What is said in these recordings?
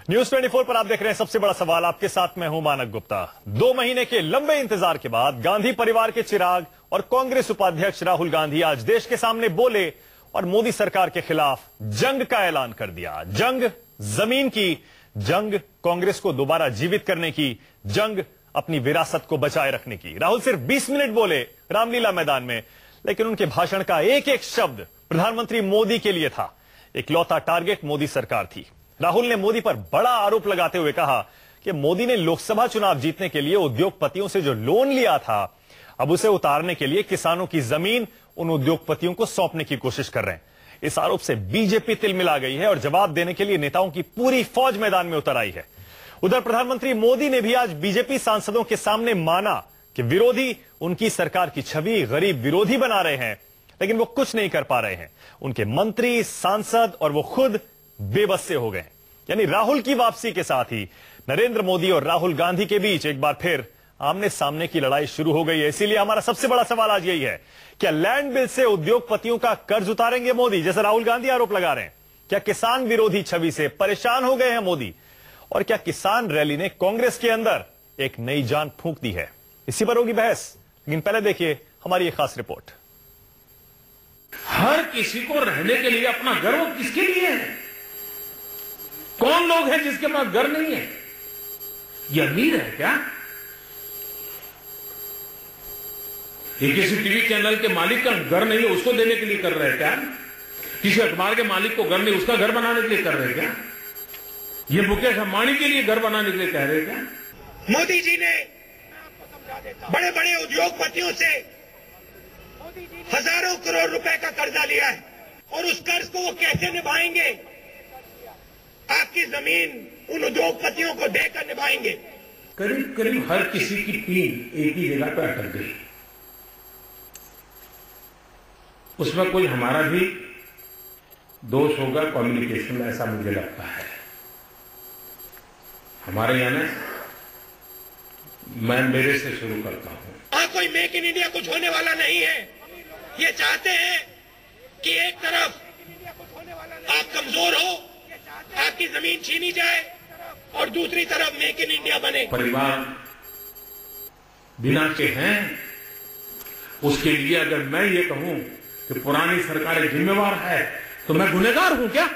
News 24 पर आप देख रहे हैं सबसे बड़ा सवाल। आपके साथ मैं हूं मानक गुप्ता। 2 महीने के लंबे इंतजार के बाद गांधी परिवार के चिराग और कांग्रेस उपाध्यक्ष राहुल गांधी आज देश के सामने बोले और मोदी सरकार के खिलाफ जंग का ऐलान कर दिया। जंग जमीन की, जंग कांग्रेस को दोबारा जीवित करने की, जंग अपनी विरासत को बचाए रखने की। राहुल सिर्फ 20 मिनट बोले रामलीला मैदान में, लेकिन उनके भाषण का एक एक शब्द प्रधानमंत्री मोदी के लिए था। इकलौता टारगेट मोदी सरकार थी। राहुल ने मोदी पर बड़ा आरोप लगाते हुए कहा कि मोदी ने लोकसभा चुनाव जीतने के लिए उद्योगपतियों से जो लोन लिया था, अब उसे उतारने के लिए किसानों की जमीन उन उद्योगपतियों को सौंपने की कोशिश कर रहे हैं। इस आरोप से बीजेपी तिलमिला गई है और जवाब देने के लिए नेताओं की पूरी फौज मैदान में उतर आई है। उधर प्रधानमंत्री मोदी ने भी आज बीजेपी सांसदों के सामने माना कि विरोधी उनकी सरकार की छवि गरीब विरोधी बना रहे हैं, लेकिन वो कुछ नहीं कर पा रहे हैं। उनके मंत्री, सांसद और वो खुद बेबस से हो गए। यानी राहुल की वापसी के साथ ही नरेंद्र मोदी और राहुल गांधी के बीच एक बार फिर आमने सामने की लड़ाई शुरू हो गई है। इसीलिए हमारा सबसे बड़ा सवाल आज यही है, क्या लैंड बिल से उद्योगपतियों का कर्ज उतारेंगे मोदी, जैसे राहुल गांधी आरोप लगा रहे हैं? क्या किसान विरोधी छवि से परेशान हो गए हैं मोदी? और क्या किसान रैली ने कांग्रेस के अंदर एक नई जान फूंक दी है? इसी पर होगी बहस, लेकिन पहले देखिए हमारी एक खास रिपोर्ट। हर किसी को रहने के लिए अपना घर, वो किसके लिए है? कौन लोग हैं जिसके पास घर नहीं है? ये अमीर है क्या? ये किसी टीवी चैनल के मालिक का घर नहीं है, उसको देने के लिए कर रहे हैं क्या? किसी अखबार के मालिक को घर नहीं, उसका घर बनाने के लिए कर रहे हैं क्या? ये मुकेश अंबानी के लिए घर बनाने के लिए कह रहे हैं क्या? मोदी जी ने बड़े बड़े उद्योगपतियों से हजारों करोड़ रुपए का कर्जा लिया है और उस कर्ज को वो कैसे निभाएंगे? आपकी जमीन उन उद्योगपतियों को देकर निभाएंगे। करीब करीब हर किसी की पीठ एक ही जगह पर अटक गई। उसमें कोई हमारा भी दोष होगा कम्युनिकेशन में, ऐसा मुझे लगता है। हमारे यहां मैं मेरे से शुरू करता हूं। कोई मेक इन इंडिया कुछ होने वाला नहीं है। ये चाहते हैं कि एक तरफ आप कमजोर हो, आपकी जमीन छीनी जाए, और दूसरी तरफ मेक इन इंडिया बने। परिवार बिना के हैं, उसके लिए अगर मैं ये कहूं कि पुरानी सरकारें जिम्मेवार है, तो मैं गुनहगार हूं क्या?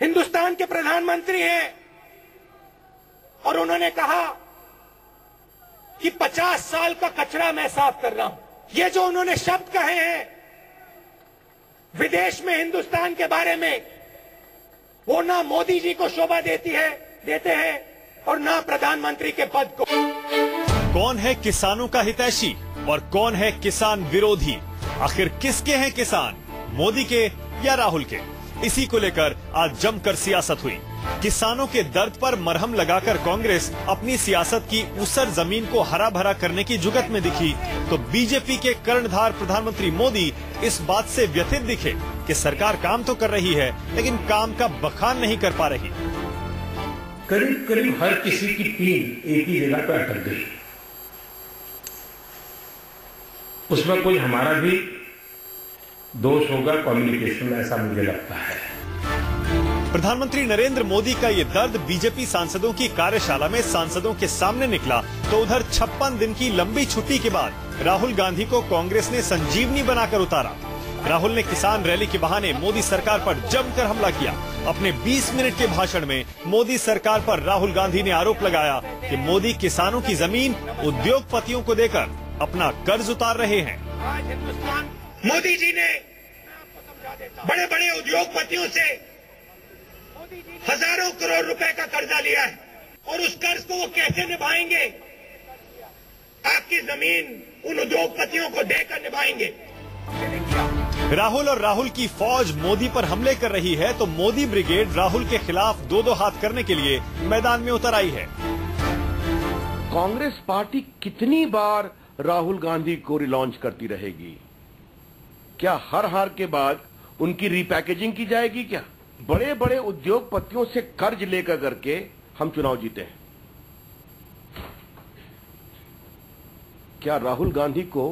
हिंदुस्तान के प्रधानमंत्री हैं और उन्होंने कहा कि 50 साल का कचरा मैं साफ कर रहा हूं। ये जो उन्होंने शब्द कहे हैं विदेश में हिंदुस्तान के बारे में, वो ना मोदी जी को शोभा देते हैं और ना प्रधानमंत्री के पद को। कौन है किसानों का हितैषी और कौन है किसान विरोधी? आखिर किसके हैं किसान, मोदी के या राहुल के? इसी को लेकर आज जमकर सियासत हुई। किसानों के दर्द पर मरहम लगाकर कांग्रेस अपनी सियासत की ऊसर जमीन को हरा भरा करने की जुगत में दिखी, तो बीजेपी के कर्णधार प्रधानमंत्री मोदी इस बात से व्यथित दिखे कि सरकार काम तो कर रही है, लेकिन काम का बखान नहीं कर पा रही। करीब करीब हर किसी की पीठ एक ही जगह पर अटक गई। उसमें कोई हमारा भी दोष होगा कम्युनिकेशन में, ऐसा मुझे लगता है। प्रधानमंत्री नरेंद्र मोदी का ये दर्द बीजेपी सांसदों की कार्यशाला में सांसदों के सामने निकला, तो उधर 56 दिन की लंबी छुट्टी के बाद राहुल गांधी को कांग्रेस ने संजीवनी बनाकर उतारा। राहुल ने किसान रैली के बहाने मोदी सरकार पर जमकर हमला किया। अपने 20 मिनट के भाषण में मोदी सरकार पर राहुल गांधी ने आरोप लगाया कि मोदी किसानों की जमीन उद्योगपतियों को देकर अपना कर्ज उतार रहे हैं। मोदी जी ने बड़े बड़े उद्योगपतियों से हजारों करोड़ रुपए का कर्जा लिया है और उस कर्ज को वो कैसे निभाएंगे? आपकी जमीन उन उद्योगपतियों को देकर निभाएंगे। राहुल और राहुल की फौज मोदी पर हमले कर रही है, तो मोदी ब्रिगेड राहुल के खिलाफ दो हाथ करने के लिए मैदान में उतर आई है। कांग्रेस पार्टी कितनी बार राहुल गांधी को रिलॉन्च करती रहेगी? क्या हर हार के बाद उनकी रीपैकेजिंग की जाएगी? क्या बड़े बड़े उद्योगपतियों से कर्ज लेकर करके हम चुनाव जीते हैं? क्या राहुल गांधी को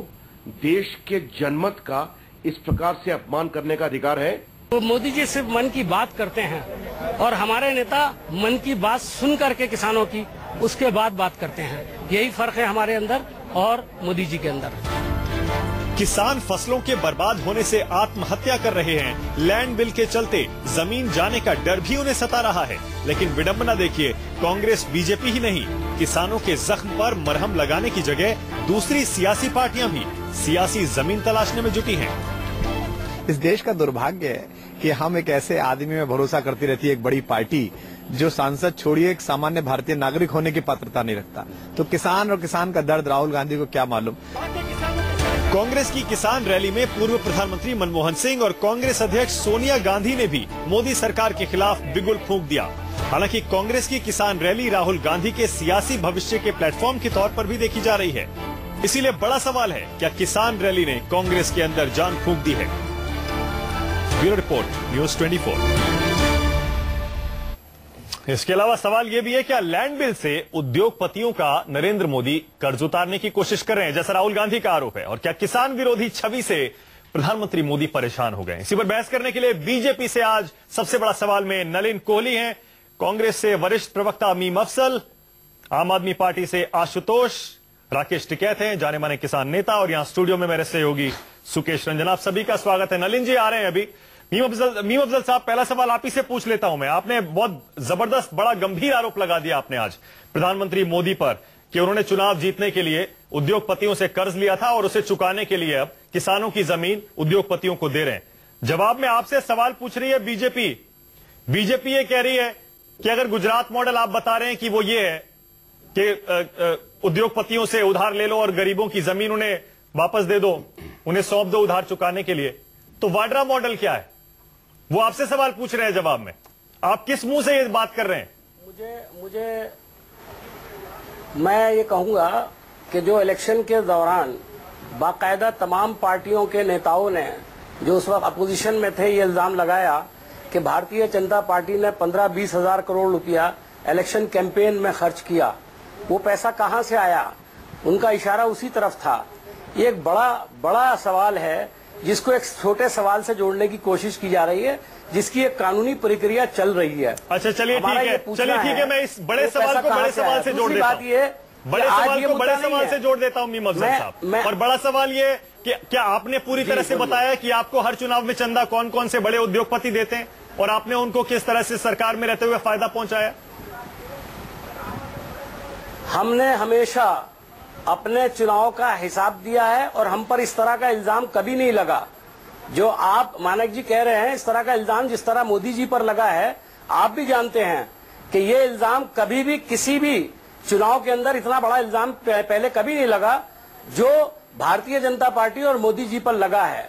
देश के जनमत का इस प्रकार से अपमान करने का अधिकार है? तो मोदी जी सिर्फ मन की बात करते हैं और हमारे नेता मन की बात सुन करके किसानों की उसके बाद बात करते हैं। यही फर्क है हमारे अंदर और मोदी जी के अंदर। किसान फसलों के बर्बाद होने से आत्महत्या कर रहे हैं। लैंड बिल के चलते जमीन जाने का डर भी उन्हें सता रहा है। लेकिन विडंबना देखिए, कांग्रेस बीजेपी ही नहीं, किसानों के जख्म पर मरहम लगाने की जगह दूसरी सियासी पार्टियां भी सियासी जमीन तलाशने में जुटी हैं। इस देश का दुर्भाग्य है कि हम एक ऐसे आदमी में भरोसा करती रहती है, एक बड़ी पार्टी जो सांसद छोड़िए एक सामान्य भारतीय नागरिक होने की पात्रता नहीं रखता। तो किसान और किसान का दर्द राहुल गांधी को क्या मालूम। कांग्रेस की किसान रैली में पूर्व प्रधानमंत्री मनमोहन सिंह और कांग्रेस अध्यक्ष सोनिया गांधी ने भी मोदी सरकार के खिलाफ बिगुल फूंक दिया। हालांकि कांग्रेस की किसान रैली राहुल गांधी के सियासी भविष्य के प्लेटफॉर्म के तौर पर भी देखी जा रही है। इसीलिए बड़ा सवाल है, क्या किसान रैली ने कांग्रेस के अंदर जान फूंक दी है। Bureau report, news 24। इसके अलावा सवाल यह भी है, क्या लैंड बिल से उद्योगपतियों का नरेंद्र मोदी कर्ज उतारने की कोशिश कर रहे हैं, जैसा राहुल गांधी का आरोप है। और क्या किसान विरोधी छवि से प्रधानमंत्री मोदी परेशान हो गए। इसी पर बहस करने के लिए बीजेपी से आज सबसे बड़ा सवाल में नलिन कोहली हैं, कांग्रेस से वरिष्ठ प्रवक्ता मीम अफजल, आम आदमी पार्टी से आशुतोष, राकेश टिकैत हैं, जाने माने किसान नेता, और यहां स्टूडियो में मेरे सहयोगी सुकेश रंजन। आप सभी का स्वागत है। नलिन जी आ रहे हैं अभी। मीम अफजल साहब, पहला सवाल आप ही से पूछ लेता हूं मैं। आपने बहुत जबरदस्त बड़ा गंभीर आरोप लगा दिया आपने आज प्रधानमंत्री मोदी पर कि उन्होंने चुनाव जीतने के लिए उद्योगपतियों से कर्ज लिया था और उसे चुकाने के लिए अब किसानों की जमीन उद्योगपतियों को दे रहे हैं। जवाब में आपसे सवाल पूछ रही है बीजेपी। बीजेपी ये कह रही है कि अगर गुजरात मॉडल आप बता रहे हैं कि वो ये है कि उद्योगपतियों से उधार ले लो और गरीबों की जमीन उन्हें वापस दे दो, उन्हें सौंप दो उधार चुकाने के लिए, तो वाड्रा मॉडल क्या है? वो आपसे सवाल पूछ रहे हैं, जवाब में आप किस मुंह से ये बात कर रहे हैं? मैं ये कहूंगा कि जो इलेक्शन के दौरान बाकायदा तमाम पार्टियों के नेताओं ने जो उस वक्त अपोजिशन में थे ये इल्जाम लगाया कि भारतीय जनता पार्टी ने 15-20 हजार करोड़ रुपया इलेक्शन कैंपेन में खर्च किया। वो पैसा कहां से आया? उनका इशारा उसी तरफ था। ये एक बड़ा सवाल है जिसको एक छोटे सवाल से जोड़ने की कोशिश की जा रही है, जिसकी एक कानूनी प्रक्रिया चल रही है। अच्छा, चलिए ठीक है, मैं इस बड़े सवाल को बड़े सवाल से जोड़ देता हूं। बड़े सवाल को बड़े सवाल से जोड़ देता हूं मीम अफजल साहब। और बड़ा सवाल ये कि क्या आपने पूरी तरह से बताया कि आपको हर चुनाव में चंदा कौन कौन से बड़े उद्योगपति देते हैं और आपने उनको किस तरह से सरकार में रहते हुए फायदा पहुंचाया? हमने हमेशा अपने चुनाव का हिसाब दिया है और हम पर इस तरह का इल्जाम कभी नहीं लगा जो आप मानक जी कह रहे हैं। इस तरह का इल्जाम जिस तरह मोदी जी पर लगा है, आप भी जानते हैं कि ये इल्जाम कभी भी किसी भी चुनाव के अंदर इतना बड़ा इल्जाम पहले कभी नहीं लगा जो भारतीय जनता पार्टी और मोदी जी पर लगा है।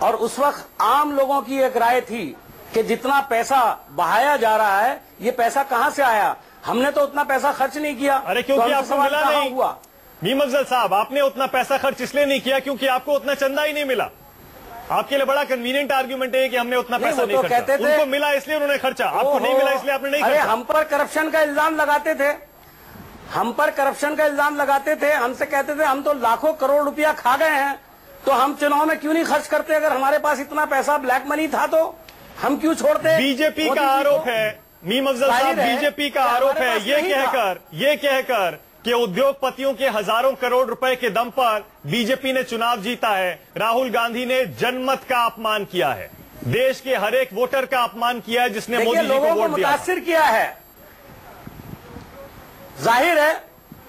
और उस वक्त आम लोगों की एक राय थी कि जितना पैसा बहाया जा रहा है, ये पैसा कहां से आया? हमने तो उतना पैसा खर्च नहीं किया। अरे क्योंकि आपको मिला नहीं हुआ। मीम अफजल साहब, आपने उतना पैसा खर्च इसलिए नहीं किया क्योंकि आपको उतना चंदा ही नहीं मिला। आपके लिए बड़ा कन्वीनियंट आर्ग्यूमेंट है कि हमने उतना पैसा नहीं खर्चा। उनको मिला इसलिए उन्होंने खर्चा, आपको नहीं मिला इसलिए आपने नहीं खर्चा। हम पर करप्शन का इल्जाम लगाते थे, हम पर करप्शन का इल्जाम लगाते थे, हमसे कहते थे हम तो लाखों करोड़ रुपया खा गए हैं, तो हम चुनाव में क्यों नहीं खर्च करते? अगर हमारे पास इतना पैसा ब्लैक मनी था तो हम क्यों छोड़ते? बीजेपी का आरोप है मीम अफजल साहब, बीजेपी का आरोप है ये कहकर कि उद्योगपतियों के हजारों करोड़ रुपए के दम पर बीजेपी ने चुनाव जीता है। राहुल गांधी ने जनमत का अपमान किया है, देश के हर एक वोटर का अपमान किया है जिसने मोदी जी को वोट दिया, मुतासिर किया है। जाहिर है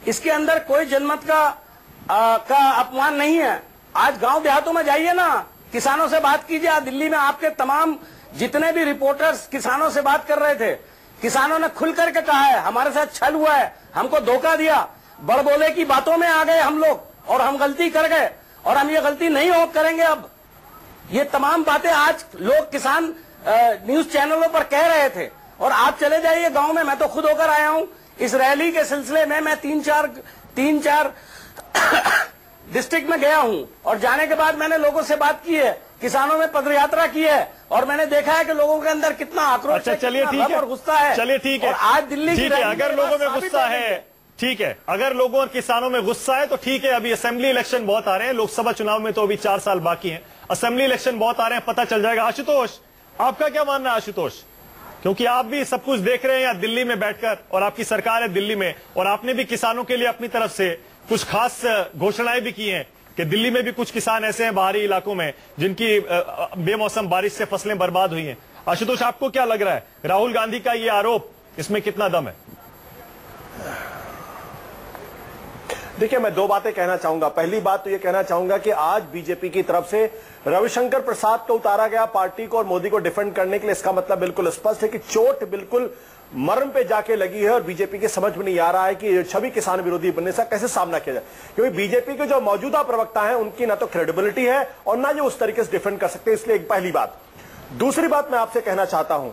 इसके अंदर कोई जनमत का अपमान नहीं है। आज गांव देहातों में जाइए ना, किसानों से बात कीजिए। आज दिल्ली में आपके तमाम जितने भी रिपोर्टर्स किसानों से बात कर रहे थे, किसानों ने खुल करके कहा है हमारे साथ छल हुआ है, हमको धोखा दिया, बड़बोले की बातों में आ गए हम लोग और हम गलती कर गए और हम ये गलती नहीं करेंगे अब। ये तमाम बातें आज लोग किसान न्यूज चैनलों पर कह रहे थे। और आप चले जाइए गांव में, मैं तो खुद होकर आया हूं इस रैली के सिलसिले में। मैं तीन चार डिस्ट्रिक्ट में गया हूं और जाने के बाद मैंने लोगों से बात की है, किसानों में पदयात्रा की है और मैंने देखा है कि लोगों के अंदर कितना आक्रोश, अच्छा चलिए ठीक है, और गुस्सा है। चलिए ठीक है, आज दिल्ली ठीक है, अगर लोगों में गुस्सा है, ठीक है, अगर लोगों और किसानों में गुस्सा है तो ठीक है। अभी असेंबली इलेक्शन बहुत आ रहे हैं, लोकसभा चुनाव में तो अभी 4 साल बाकी हैं, असेंबली इलेक्शन बहुत आ रहे हैं, पता चल जाएगा। आशुतोष, आपका क्या मानना है? आशुतोष, क्योंकि आप भी सब कुछ देख रहे हैं यहाँ दिल्ली में बैठकर, और आपकी सरकार है दिल्ली में, और आपने भी किसानों के लिए अपनी तरफ से कुछ खास घोषणाएं भी की हैं कि दिल्ली में भी कुछ किसान ऐसे हैं बाहरी इलाकों में जिनकी बेमौसम बारिश से फसलें बर्बाद हुई हैं। आशुतोष, आपको क्या लग रहा है, राहुल गांधी का ये आरोप, इसमें कितना दम है? देखिए, मैं दो बातें कहना चाहूंगा। पहली बात तो यह कहना चाहूंगा कि आज बीजेपी की तरफ से रविशंकर प्रसाद को उतारा गया पार्टी को और मोदी को डिफेंड करने के लिए। इसका मतलब बिल्कुल स्पष्ट है कि चोट बिल्कुल मर्म पे जाके लगी है और बीजेपी के समझ में नहीं आ रहा है कि छवि किसान विरोधी बनने से कैसे सामना किया जाए, क्योंकि बीजेपी के जो मौजूदा प्रवक्ता हैं उनकी ना तो क्रेडिबिलिटी है और ना ये उस तरीके से डिफेंड कर सकते हैं। इसलिए एक पहली बात। दूसरी बात मैं आपसे कहना चाहता हूं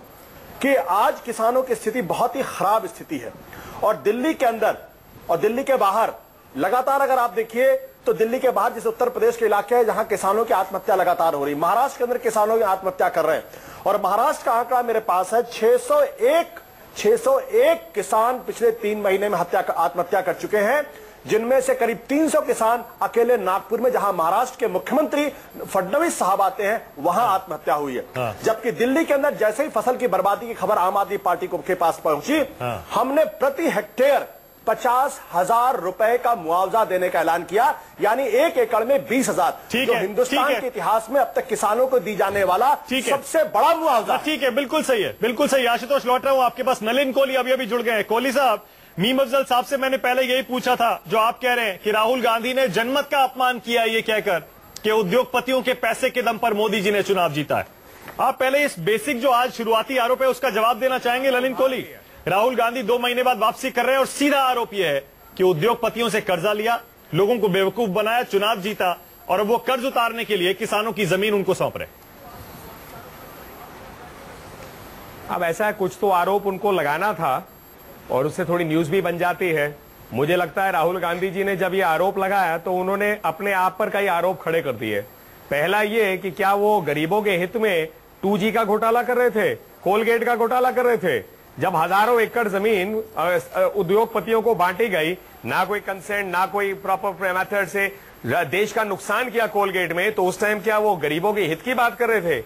कि आज किसानों की स्थिति बहुत ही खराब स्थिति है, और दिल्ली के अंदर और दिल्ली के बाहर लगातार अगर आप देखिए तो दिल्ली के बाहर जैसे उत्तर प्रदेश के इलाके हैं जहां किसानों की आत्महत्या लगातार हो रही, महाराष्ट्र के अंदर किसानों की आत्महत्या कर रहे हैं, और महाराष्ट्र का आंकड़ा मेरे पास है 601 किसान पिछले 3 महीने में आत्महत्या कर चुके हैं, जिनमें से करीब 300 किसान अकेले नागपुर में, जहां महाराष्ट्र के मुख्यमंत्री फडणवीस साहब आते हैं, वहां आत्महत्या हुई है। जबकि दिल्ली के अंदर जैसे ही फसल की बर्बादी की खबर आम आदमी पार्टी के पास पहुंची, हमने प्रति हेक्टेयर 50,000 रुपए का मुआवजा देने का ऐलान किया, यानी 1 एकड़ में 20,000, जो हिंदुस्तान के इतिहास में अब तक किसानों को दी जाने वाला सबसे बड़ा मुआवजा। ठीक है, बिल्कुल सही है, बिल्कुल सही। आशुतोष, लौट रहा हूं आपके पास। नलिन कोहली अभी जुड़ गए हैं। कोहली साहब, मीम अफजल साहब से मैंने पहले यही पूछा था जो आप कह रहे हैं कि राहुल गांधी ने जनमत का अपमान किया, ये कहकर कि उद्योगपतियों के पैसे के दम पर मोदी जी ने चुनाव जीता है। आप पहले इस बेसिक जो आज शुरुआती आरोप है उसका जवाब देना चाहेंगे नलिन कोहली? राहुल गांधी 2 महीने बाद वापसी कर रहे हैं और सीधा आरोप यह है कि उद्योगपतियों से कर्जा लिया, लोगों को बेवकूफ बनाया, चुनाव जीता, और अब वो कर्ज उतारने के लिए किसानों की जमीन उनको सौंप रहे। अब ऐसा कुछ तो आरोप उनको लगाना था और उससे थोड़ी न्यूज भी बन जाती है। मुझे लगता है राहुल गांधी जी ने जब ये आरोप लगाया तो उन्होंने अपने आप पर कई आरोप खड़े कर दिए। पहला ये कि क्या वो गरीबों के हित में 2G का घोटाला कर रहे थे, कोलगेट का घोटाला कर रहे थे? जब हजारों एकड़ जमीन उद्योगपतियों को बांटी गई, ना कोई कंसेंट, ना कोई प्रॉपर मेथड से देश का नुकसान किया कोलगेट में, तो उस टाइम क्या वो गरीबों के हित की बात कर रहे थे?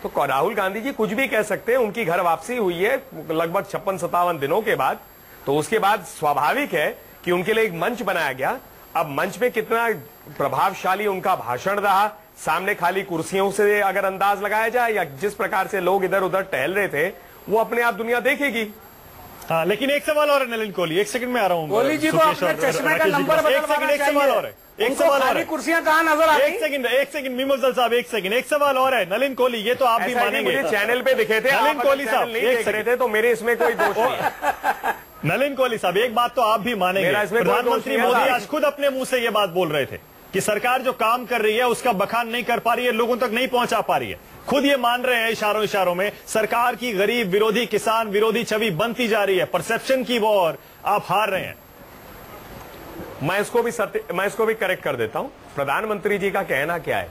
तो राहुल गांधी जी कुछ भी कह सकते हैं। उनकी घर वापसी हुई है लगभग 56-57 दिनों के बाद, तो उसके बाद स्वाभाविक है कि उनके लिए एक मंच बनाया गया। अब मंच पे कितना प्रभावशाली उनका भाषण रहा, सामने खाली कुर्सियों से अगर अंदाज लगाया जाए या जिस प्रकार से लोग इधर उधर टहल रहे थे, वो अपने आप दुनिया देखेगी। हाँ, लेकिन एक सवाल और है नलिन कोहली, एक सेकंड में आ रहा हूँ। कोहली जी को अपने चश्मे का नंबर बदलवाना चाहिए। एक सवाल और है, एक सवाल और है। कुर्सियां कहाँ नजर आती? एक सेकंड मीम अफजल साहब, एक सेकंड, एक सवाल और है। नलिन कोहली, ये तो आप भी मानेंगे, मुझे चैनल पे दिखे थे, नलिन कोहली साहब नहीं देख रहे थे, तो मेरे इसमें कोई दोष नहीं। नलिन कोहली साहब, एक बात तो आप भी मानेंगे, प्रधानमंत्री मोदी आज खुद अपने मुंह से ये बात बोल रहे थे कि सरकार जो काम कर रही है उसका बखान नहीं कर पा रही है, लोगों तक नहीं पहुंचा पा रही है। खुद ये मान रहे हैं इशारों में, सरकार की गरीब विरोधी, किसान विरोधी छवि बनती जा रही है, परसेप्शन की वॉर आप हार रहे हैं। मैं इसको भी करेक्ट कर देता हूं। प्रधानमंत्री जी का कहना क्या है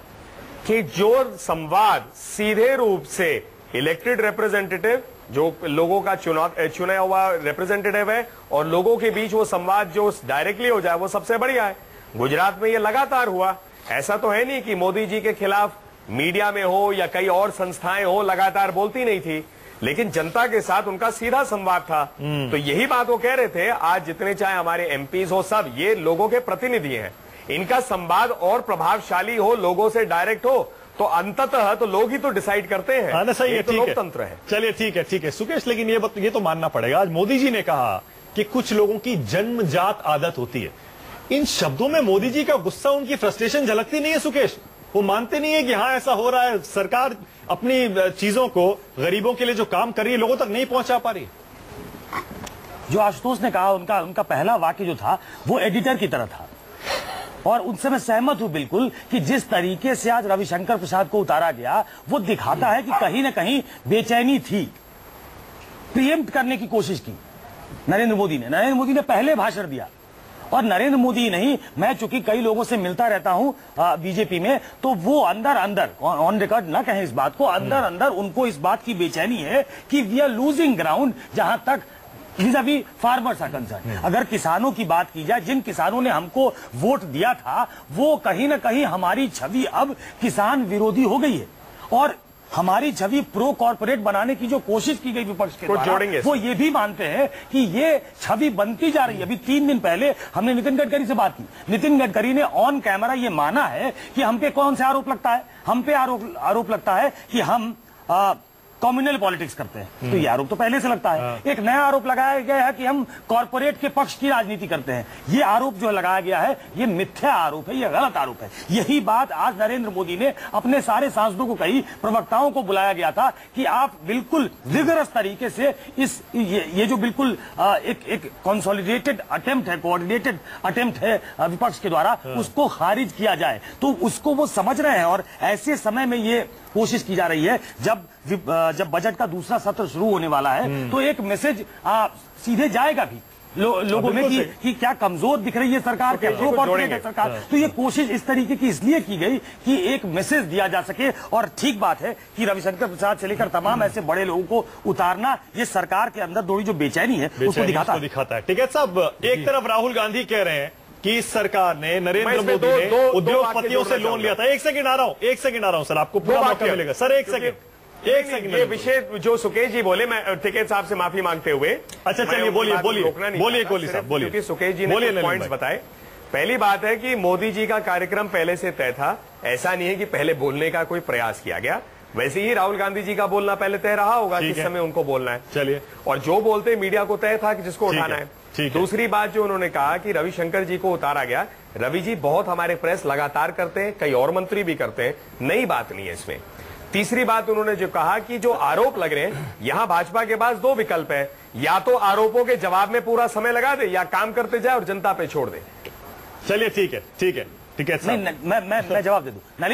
कि जो संवाद सीधे रूप से इलेक्टेड रिप्रेजेंटेटिव, जो लोगों का चुना हुआ रिप्रेजेंटेटिव है, और लोगों के बीच वो संवाद जो डायरेक्टली हो जाए, वो सबसे बढ़िया है। गुजरात में ये लगातार हुआ। ऐसा तो है नहीं कि मोदी जी के खिलाफ मीडिया में हो या कई और संस्थाएं हो लगातार बोलती नहीं थी, लेकिन जनता के साथ उनका सीधा संवाद था। तो यही बात वो कह रहे थे, आज जितने चाहे हमारे एमपीज हो, सब ये लोगों के प्रतिनिधि हैं, इनका संवाद और प्रभावशाली हो, लोगों से डायरेक्ट हो, तो अंततः तो लोग ही तो डिसाइड करते हैं। हाँ, सही है, तो लोकतंत्र है। चलिए ठीक है सुकेश, लेकिन ये तो मानना पड़ेगा, आज मोदी जी ने कहा कि कुछ लोगों की जन्मजात आदत होती है। इन शब्दों में मोदी जी का गुस्सा, उनकी फ्रस्ट्रेशन झलकती नहीं है सुकेश? वो मानते नहीं है कि हाँ ऐसा हो रहा है, सरकार अपनी चीजों को, गरीबों के लिए जो काम कर रही है, लोगों तक नहीं पहुंचा पा रही। जो आशुतोष ने कहा, उनका पहला वाक्य जो था वो एडिटर की तरह था, और उनसे मैं सहमत हूं बिल्कुल कि जिस तरीके से आज रविशंकर प्रसाद को उतारा गया, वो दिखाता है कि कहीं ना कहीं बेचैनी थी, प्रीएम्प्ट करने की कोशिश की नरेंद्र मोदी ने पहले भाषण दिया। और नरेंद्र मोदी नहीं, मैं चूंकि कई लोगों से मिलता रहता हूं बीजेपी में, तो वो अंदर ऑन रिकॉर्ड ना कहें इस बात को, अंदर उनको इस बात की बेचैनी है कि वी आर लूजिंग ग्राउंड जहां तक vis-a-vis फार्मर्स आर कंसर्न। अगर किसानों की बात की जाए, जिन किसानों ने हमको वोट दिया था, वो कहीं ना कहीं हमारी छवि अब किसान विरोधी हो गई है। और हमारी छवि प्रो कॉर्पोरेट बनाने की जो कोशिश की गई विपक्ष के द्वारा, वो ये भी मानते हैं कि ये छवि बनती जा रही है। अभी 3 दिन पहले हमने नितिन गडकरी से बात की, नितिन गडकरी ने ऑन कैमरा ये माना है कि हम पे कौन सा आरोप लगता है, हम पे आरोप लगता है कि हम कम्युनल पॉलिटिक्स करते हैं। तो ये आरोप तो पहले से लगता है। एक नया आरोप लगाया गया है कि हम कॉर्पोरेट के पक्ष की राजनीति करते हैं। ये आरोप जो लगाया गया है ये मिथ्या आरोप है, ये गलत आरोप है। यही बात आज नरेंद्र मोदी ने अपने सारे सांसदों को कही, प्रवक्ताओं को बुलाया गया था कि आप बिल्कुल विगरस तरीके से ये जो बिल्कुल एक कंसोलिडेटेड अटेम्प्ट है, कोऑर्डिनेटेड अटेम्प्ट है विपक्ष के द्वारा, उसको खारिज किया जाए। तो उसको वो समझ रहे हैं और ऐसे समय में ये कोशिश की जा रही है जब बजट का दूसरा सत्र शुरू होने वाला है, तो एक मैसेज सीधे जाएगा भी लोगों में कि क्या कमजोर दिख रही है सरकार, क्या प्रो कॉर्पोरेट है सरकार। तो ये कोशिश इस तरीके की इसलिए की गई कि एक मैसेज दिया जा सके। और ठीक बात है कि रविशंकर प्रसाद से लेकर तमाम ऐसे बड़े लोगों को उतारना, ये सरकार के अंदर थोड़ी जो बेचैनी है उसको दिखाता है। ठीक है साहब, एक तरफ राहुल गांधी कह रहे हैं कि इस सरकार ने, नरेंद्र मोदी ने उद्योगपतियों से लोन लिया था। एक सेकंड आ रहा हूं सर, आपको पूरा मौका मिलेगा सर। एक सेकंड ये विषय जो सुकेश जी बोले, मैं टिकैत साहब से माफी मांगते हुए, अच्छा चलिए बोलिए कोहली साहब, क्योंकि सुकेश जी ने पॉइंट्स बताए। पहली बात है कि मोदी जी का कार्यक्रम पहले से तय था, ऐसा नहीं है कि पहले बोलने का कोई प्रयास किया गया। वैसे ही राहुल गांधी जी का बोलना पहले तय रहा होगा किस समय उनको बोलना है। चलिए, और जो बोलते मीडिया को तय था कि जिसको उठाना है। दूसरी बात जो उन्होंने कहा कि रविशंकर जी को उतारा गया, रवि जी बहुत हमारे प्रेस लगातार करते हैं, कई और मंत्री भी करते हैं, नई बात नहीं है इसमें। तीसरी बात उन्होंने जो कहा कि जो आरोप लग रहे हैं, यहां भाजपा के पास 2 विकल्प है, या तो आरोपों के जवाब में पूरा समय लगा दे या काम करते जाए और जनता पे छोड़ दे। चलिए ठीक है मैं जवाब दे दूं।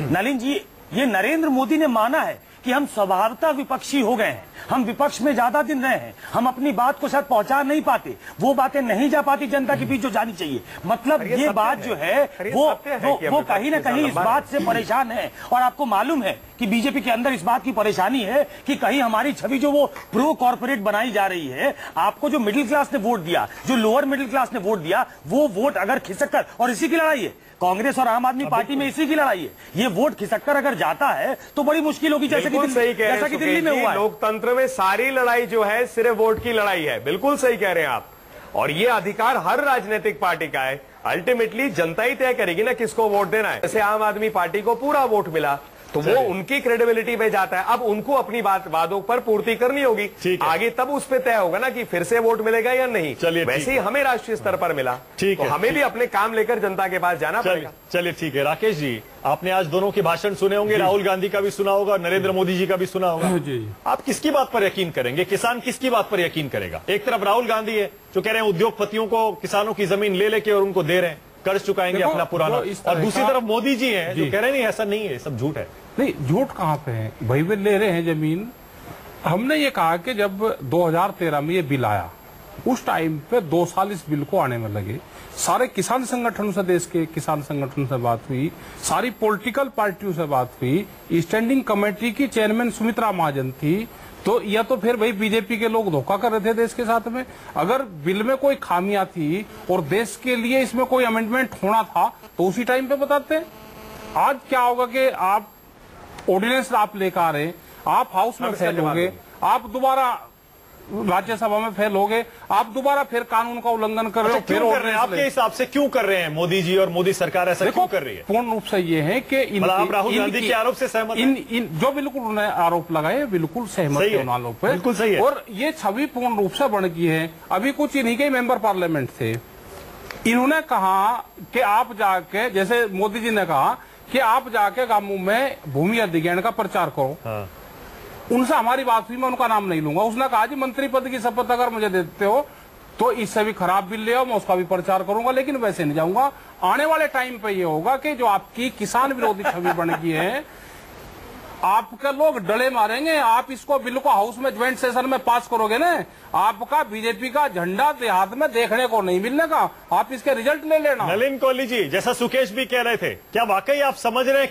नलिन जी, ये नरेंद्र मोदी ने माना है कि हम स्वभावतः विपक्षी हो गए हैं, हम विपक्ष में ज्यादा दिन रहे हैं, हम अपनी बात को शायद पहुंचा नहीं पाते, वो बातें नहीं जा पाती जनता के बीच जो जानी चाहिए। मतलब ये बात जो है वो कहीं ना कहीं इस बात से परेशान है। और आपको मालूम है कि बीजेपी के अंदर इस बात की परेशानी है कि कहीं हमारी छवि जो वो प्रो कॉर्पोरेट बनाई जा रही है, आपको जो मिडिल क्लास ने वोट दिया, जो लोअर मिडिल क्लास ने वोट दिया, वो वोट अगर खिसक कर, और इसी की लड़ाई है कांग्रेस और आम आदमी पार्टी में, इसी की लड़ाई है, ये वोट खिसक कर अगर जाता है तो बड़ी मुश्किल होगी, जैसा कि दिल्ली में हुआ है। लोकतंत्र में सारी लड़ाई जो है सिर्फ वोट की लड़ाई है, बिल्कुल सही कह रहे हैं आप। और ये अधिकार हर राजनीतिक पार्टी का है, अल्टीमेटली जनता ही तय करेगी ना किसको वोट देना है। जैसे आम आदमी पार्टी को पूरा वोट मिला तो वो उनकी क्रेडिबिलिटी में जाता है। अब उनको अपनी वादों पर पूर्ति करनी होगी, आगे तब उस पे तय होगा ना कि फिर से वोट मिलेगा या नहीं। चलिए, वैसे ही हमें राष्ट्रीय स्तर पर मिला, तो हमें भी अपने काम लेकर जनता के पास जाना पड़ेगा। चलिए ठीक है। राकेश जी, आपने आज दोनों के भाषण सुने होंगे, राहुल गांधी का भी सुना होगा, नरेंद्र मोदी जी का भी सुना होगा। आप किसकी बात पर यकीन करेंगे? किसान किसकी बात पर यकीन करेगा? एक तरफ राहुल गांधी है जो कह रहे हैं उद्योगपतियों को, किसानों की जमीन ले लेके और उनको दे रहे हैं, कर्ज चुकाएंगे अपना पुराना, और दूसरी तरफ मोदी जी हैं जो कह रहे हैं नहीं ऐसा नहीं है, सब झूठ है। नहीं, झूठ कहाँ पे है भाई, वे ले रहे हैं जमीन। हमने ये कहा कि जब 2013 में ये बिल आया, उस टाइम पे 2 साल इस बिल को आने में लगे। सारे किसान संगठनों से, देश के किसान संगठनों से बात हुई, सारी पॉलिटिकल पार्टियों से बात हुई, स्टैंडिंग कमेटी की चेयरमैन सुमित्रा महाजन थी। तो या तो फिर भाई बीजेपी के लोग धोखा कर रहे थे देश के साथ में। अगर बिल में कोई खामियां थी और देश के लिए इसमें कोई अमेंडमेंट होना था तो उसी टाइम पे बताते। आज क्या होगा कि आप ऑर्डिनेंस आप लेकर आ रहे, आप हाउस में फेल होगे, आप दोबारा राज्यसभा में फेल होगे, आप दोबारा फिर कानून का उल्लंघन कर रहे हो। फिर कर रहे हैं आपके हिसाब से, क्यों कर रहे हैं मोदी जी और मोदी सरकार ऐसा क्यों कर रही है? पूर्ण रूप से ये है कि आप राहुल गांधी के आरोप से सहमत हैं? जो बिल्कुल उन्हें आरोप लगाए बिल्कुल सहमत है उन आरोप पे, बिल्कुल सही है। और ये छवि पूर्ण रूप से बन गई है। अभी कुछ इन्हीं के मेंबर पार्लियामेंट थे, इन्होंने कहा कि आप जाके, जैसे मोदी जी ने कहा कि आप जाके गांवों में भूमि अधिग्रहण का प्रचार करो। उनसे हमारी बात हुई, मैं उनका नाम नहीं लूंगा। उसने कहा जी मंत्री पद की शपथ अगर मुझे देते हो तो इससे भी खराब बिल ले आओ, मैं उसका भी प्रचार करूंगा, लेकिन वैसे नहीं जाऊंगा। आने वाले टाइम पे ये होगा कि जो आपकी किसान विरोधी छवि बन गई है, आपके लोग डले मारेंगे। आप इसको बिल को हाउस में ज्वाइंट सेशन में पास करोगे ना, आपका बीजेपी का झंडा देहात में देखने को नहीं मिलने का, आप इसके रिजल्ट ले लेना। नलिन कोहली जी, जैसा सुकेश भी कह रहे थे, क्या वाकई आप समझ रहे हैं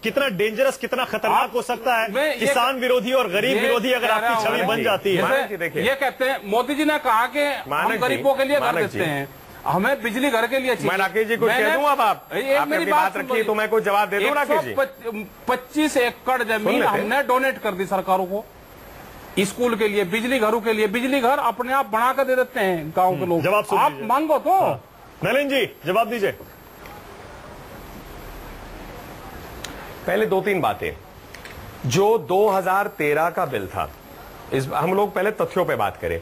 कितना डेंजरस, कितना खतरनाक हो सकता है किसान विरोधी और गरीब विरोधी अगर आपकी छवि बन जाती है? ये कहते हैं मोदी जी ने कहा कि हम गरीबों के लिए कर देते हैं, हमें बिजली घर के लिए चाहिए। मैं राकेश जी कुछ कह दूं, अब आपने मेरी बात रखी तो मैं कुछ जवाब दे दूं। राकेश जी 25 एकड़ जमीन हमने डोनेट कर दी सरकारों को, स्कूल के लिए, बिजली घरों के लिए। बिजली घर अपने आप बना कर दे देते हैं गांव के लोग। जवाब आप मांगो तो। नलिन जी जवाब दीजिए। पहले 2-3 बातें। जो 2013 का बिल था, हम लोग पहले तथ्यों पे बात करें।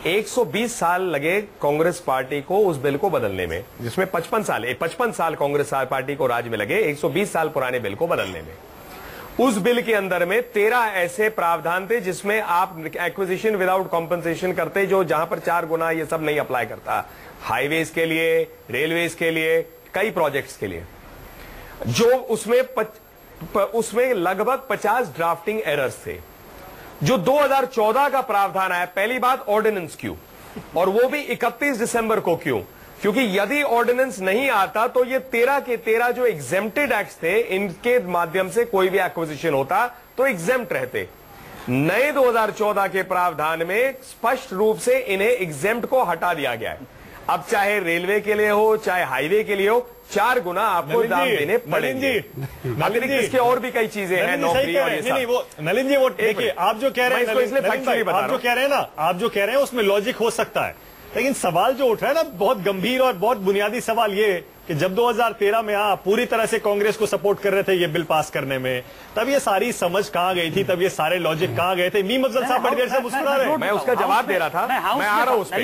120 साल लगे कांग्रेस पार्टी को उस बिल को बदलने में, जिसमें 55 साल कांग्रेस पार्टी को राज में लगे 120 साल पुराने बिल को बदलने में। उस बिल के अंदर में 13 ऐसे प्रावधान थे जिसमें आप एक्विजिशन विदाउट कॉम्पनसेशन करते, जो जहां पर 4 गुना ये सब नहीं अप्लाई करता। हाईवेज के लिए, रेलवेज के लिए, कई प्रोजेक्ट्स के लिए। जो उसमें लगभग 50 ड्राफ्टिंग एरर्स थे। जो 2014 का प्रावधान आया, पहली बात ऑर्डिनेंस क्यों, और वो भी 31 दिसंबर को क्यों? क्योंकि यदि ऑर्डिनेंस नहीं आता तो ये 13 के 13 जो एग्जेम्प्टेड एक्ट्स थे, इनके माध्यम से कोई भी एक्विजिशन होता तो एग्जेम्प्ट रहते। नए 2014 के प्रावधान में स्पष्ट रूप से इन्हें एग्जेम्प्ट को हटा दिया गया है। अब चाहे रेलवे के लिए हो, चाहे हाईवे के लिए हो, 4 गुना आपको दाम देने पड़ेंगे। अतिरिक्त इसके और भी कई चीजें हैं, नौकरी और ये सब। नलिन जी वो देखिए, आप जो कह रहे हैं, आप जो कह रहे हैं ना, आप जो कह रहे हैं उसमें लॉजिक हो सकता है, लेकिन सवाल जो उठ रहा है ना, बहुत गंभीर और बहुत बुनियादी सवाल ये कि जब 2013 में आप पूरी तरह से कांग्रेस को सपोर्ट कर रहे थे ये बिल पास करने में, तब ये सारी समझ कहां गई थी, तब ये सारे लॉजिक कहां गए थे? मीम अफजल साहब बड़ी देर से मुस्कुरा रहे हैं। मैं उसका जवाब दे रहा था, मैं आ रहा हूं उस पे,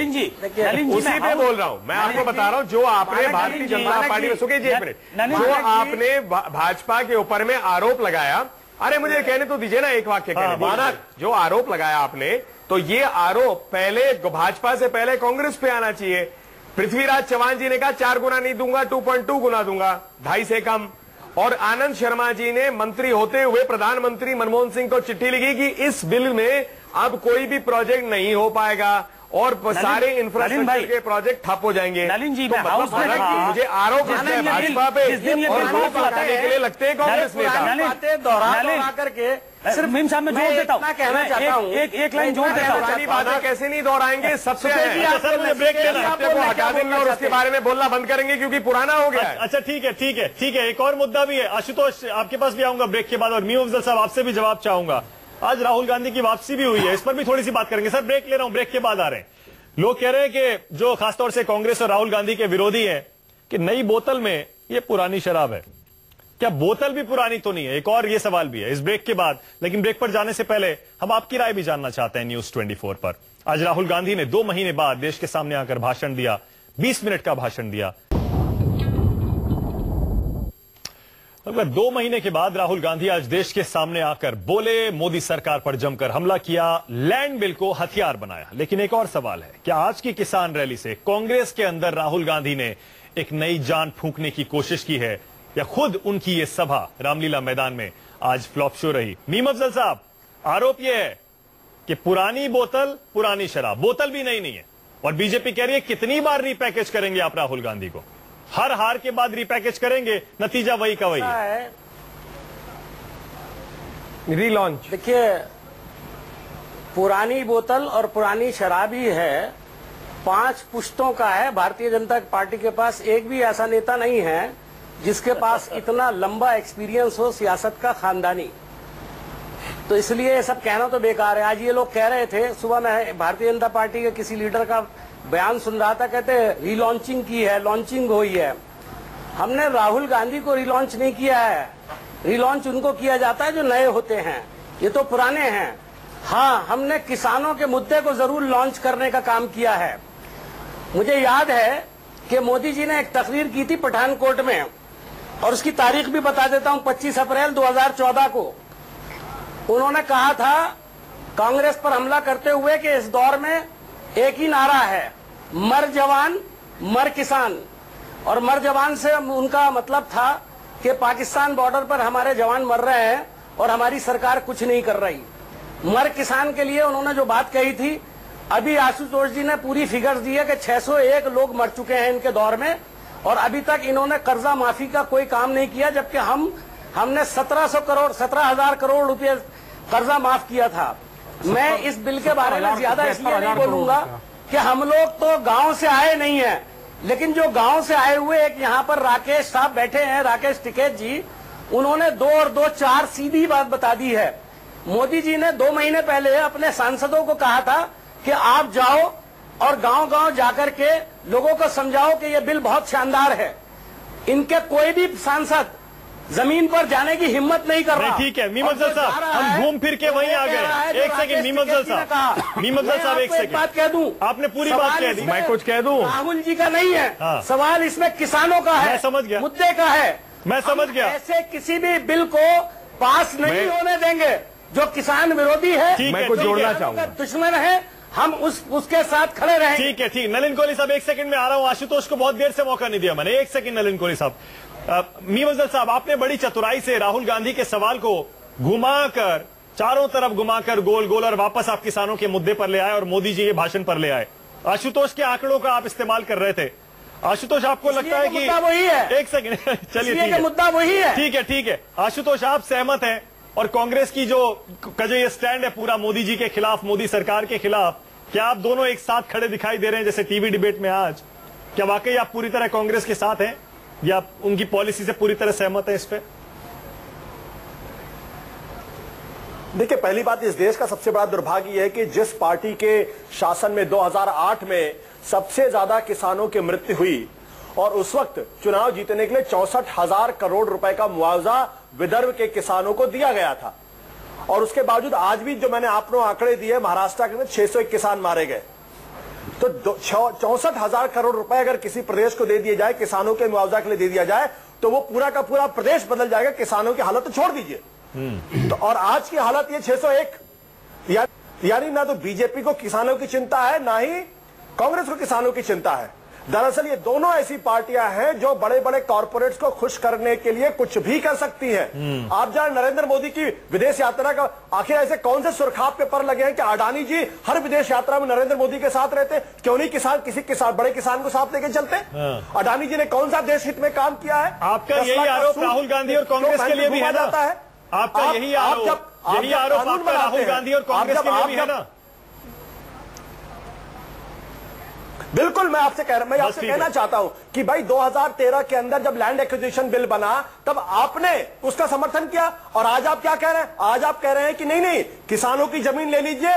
उसी पे बोल रहा हूं। मैं आपको बता रहा हूं, जो आपने भारतीय जनता पार्टी में, सुखी जी एक मिनट, जो आपने भाजपा के ऊपर में आरोप लगाया, अरे मुझे कहने तो दीजिए ना, एक वाक्य कहने, जो आरोप लगाया आपने, तो ये आरोप पहले भाजपा से पहले कांग्रेस पे आना चाहिए। पृथ्वीराज चौहान जी ने कहा 4 गुना नहीं दूंगा, 2.2 गुना दूंगा, 2.5 से कम। और आनंद शर्मा जी ने मंत्री होते हुए प्रधानमंत्री मनमोहन सिंह को चिट्ठी लिखी कि इस बिल में अब कोई भी प्रोजेक्ट नहीं हो पाएगा और सारे इंफ्रास्ट्रक्चर के प्रोजेक्ट ठप हो जाएंगे। नलिन जी, तो मुझे आरोप है भाजपा पे और लोग बताने के लिए लगते हैं कांग्रेस नेता। दोहरा करके सिर्फ मीम साहब में जोड़ देता हूँ, कहना चाहता हूँ, एक लाइन जोड़ देता हूँ। पुरानी बातें कैसे नहीं दोहराएंगे? सबसे ब्रेक लेना को हटा देंगे और उसके बारे में बोलना बंद करेंगे क्योंकि पुराना हो गया है। अच्छा ठीक है, एक और मुद्दा भी है। आशुतोष आपके पास भी आऊंगा ब्रेक के बाद, और मीम अफजल साहब आपसे भी जवाब चाहूंगा। आज राहुल गांधी की वापसी भी हुई है, इस पर भी थोड़ी सी बात करेंगे। सर ब्रेक ले रहा हूं, ब्रेक के बाद आ रहे हैं। लोग कह रहे हैं कि जो खासतौर से कांग्रेस और राहुल गांधी के विरोधी हैं कि नई बोतल में ये पुरानी शराब है। क्या बोतल भी पुरानी तो नहीं है? एक और ये सवाल भी है इस ब्रेक के बाद। लेकिन ब्रेक पर जाने से पहले हम आपकी राय भी जानना चाहते हैं न्यूज 24 पर। आज राहुल गांधी ने 2 महीने बाद देश के सामने आकर भाषण दिया, 20 मिनट का भाषण दिया। लगभग 2 महीने के बाद राहुल गांधी आज देश के सामने आकर बोले, मोदी सरकार पर जमकर हमला किया, लैंड बिल को हथियार बनाया। लेकिन एक और सवाल है, क्या आज की किसान रैली से कांग्रेस के अंदर राहुल गांधी ने एक नई जान फूंकने की कोशिश की है, या खुद उनकी ये सभा रामलीला मैदान में आज फ्लॉप शो रही? मीम अफजल साहब, आरोप यह है कि पुरानी बोतल पुरानी शराब, बोतल भी नहीं है, और बीजेपी कह रही है कितनी बार रीपैकेज करेंगे आप राहुल गांधी को? हर हार के बाद रीपैकेज करेंगे, नतीजा वही का वही है। रीलॉन्च। देखिए, पुरानी बोतल और पुरानी शराब ही है, 5 पुश्तों का है। भारतीय जनता पार्टी के पास एक भी ऐसा नेता नहीं है जिसके पास इतना लंबा एक्सपीरियंस हो सियासत का, खानदानी। तो इसलिए ये सब कहना तो बेकार है। आज ये लोग कह रहे थे, सुबह मैं भारतीय जनता पार्टी के किसी लीडर का बयान सुन रहा था, कहते रीलॉन्चिंग की है, लॉन्चिंग हुई है। हमने राहुल गांधी को रिलॉन्च नहीं किया है, रिलॉन्च उनको किया जाता है जो नए होते हैं, ये तो पुराने हैं। हाँ, हमने किसानों के मुद्दे को जरूर लॉन्च करने का काम किया है। मुझे याद है कि मोदी जी ने एक तकरीर की थी पठानकोट में, और उसकी तारीख भी बता देता हूं, 25 अप्रैल 2014 को। उन्होंने कहा था कांग्रेस पर हमला करते हुए कि इस दौर में एक ही नारा है, मर जवान मर किसान। और मर जवान से उनका मतलब था कि पाकिस्तान बॉर्डर पर हमारे जवान मर रहे हैं और हमारी सरकार कुछ नहीं कर रही। मर किसान के लिए उन्होंने जो बात कही थी, अभी आशुतोष जी ने पूरी फिगर्स दी है कि 601 लोग मर चुके हैं इनके दौर में, और अभी तक इन्होंने कर्जा माफी का कोई काम नहीं किया, जबकि हमने 17,000 करोड़ रुपए कर्जा माफ किया था। मैं इस बिल के बारे में ज्यादा इसलिए नहीं बोलूंगा कि हम लोग तो गांव से आए नहीं हैं, लेकिन जो गांव से आए हुए एक यहाँ पर राकेश साहब बैठे हैं, राकेश टिकैत जी, उन्होंने 2 और 2 4 सीधी बात बता दी है। मोदी जी ने 2 महीने पहले अपने सांसदों को कहा था कि आप जाओ और गांव-गांव जाकर के लोगों को समझाओ कि ये बिल बहुत शानदार है। इनके कोई भी सांसद जमीन पर जाने की हिम्मत नहीं कर रहा। ठीक है मीम अफजल साहब, हम घूम फिर के वहीं आ गए। एक सेकंड मीम अफजल साहब, मीम अफजल साहब एक सेकंड, बात कह दूं, आपने पूरी बात कह दी, मैं कुछ कह दूं। राहुल जी का नहीं है सवाल, इसमें किसानों का है, मैं समझ गया, मुद्दे का है, मैं समझ गया। ऐसे किसी भी बिल को पास नहीं होने देंगे जो किसान विरोधी है, मैं कुछ जोड़ना चाहूंगा, दुश्मन है, हम उसके साथ खड़े रहेंगे। ठीक है, ठीक। नलिन कोहली साहब एक सेकंड में आ रहा हूं, आशुतोष को बहुत देर से मौका नहीं दिया मैंने। एक सेकंड नलिन कोहली साहब। मीम अफजल साहब, आपने बड़ी चतुराई से राहुल गांधी के सवाल को घुमाकर, चारों तरफ घुमाकर गोल गोल और वापस आप किसानों के मुद्दे पर ले आए और मोदी जी के भाषण पर ले आए। आशुतोष के आंकड़ों का आप इस्तेमाल कर रहे थे। आशुतोष, आपको लगता है कि मुद्दा वही है? एक सेकंड चलिए, ठीक है, मुद्दा वही है। ठीक है, ठीक है। आशुतोष, आप सहमत हैं और कांग्रेस की जो ये स्टैंड है पूरा मोदी जी के खिलाफ, मोदी सरकार के खिलाफ, क्या आप दोनों एक साथ खड़े दिखाई दे रहे हैं जैसे टीवी डिबेट में आज? क्या वाकई आप पूरी तरह कांग्रेस के साथ हैं या उनकी पॉलिसी से पूरी तरह सहमत है इस पे? देखिए, पहली बात, इस देश का सबसे बड़ा दुर्भाग्य यह है कि जिस पार्टी के शासन में 2008 में सबसे ज्यादा किसानों की मृत्यु हुई और उस वक्त चुनाव जीतने के लिए 64,000 करोड़ रुपए का मुआवजा विदर्भ के किसानों को दिया गया था, और उसके बावजूद आज भी जो मैंने आपको आंकड़े दिए, महाराष्ट्र के में 601 किसान मारे गए। तो 64,000 करोड़ रुपए अगर किसी प्रदेश को दे दिया जाए, किसानों के मुआवजा के लिए दे दिया जाए, तो वो पूरा का पूरा प्रदेश बदल जाएगा। किसानों की हालत तो छोड़ दीजिए। तो और आज की हालत ये 601, यानी ना तो बीजेपी को किसानों की चिंता है, ना ही कांग्रेस को किसानों की चिंता है। दरअसल ये दोनों ऐसी पार्टियां हैं जो बड़े बड़े कॉर्पोरेट्स को खुश करने के लिए कुछ भी कर सकती हैं। आप जान, नरेंद्र मोदी की विदेश यात्रा का आखिर ऐसे कौन से सुरखाब पे पर लगे हैं कि अडानी जी हर विदेश यात्रा में नरेंद्र मोदी के साथ रहते? क्यों नहीं किसी किसान, बड़े किसान को साथ लेके चलते? अडानी जी ने कौन सा देश हित में काम किया है? आपका यही आरोप राहुल गांधी और कांग्रेस के लिए भी है ना? आपका यही आरोप आपका राहुल गांधी और कांग्रेस के लिए भी है ना? बिल्कुल, मैं आपसे कहना चाहता हूं कि भाई 2013 के अंदर जब लैंड एक्विजिशन बिल बना तब आपने उसका समर्थन किया, और आज आप क्या कह रहे हैं? आज आप कह रहे हैं कि नहीं, किसानों की जमीन ले लीजिए,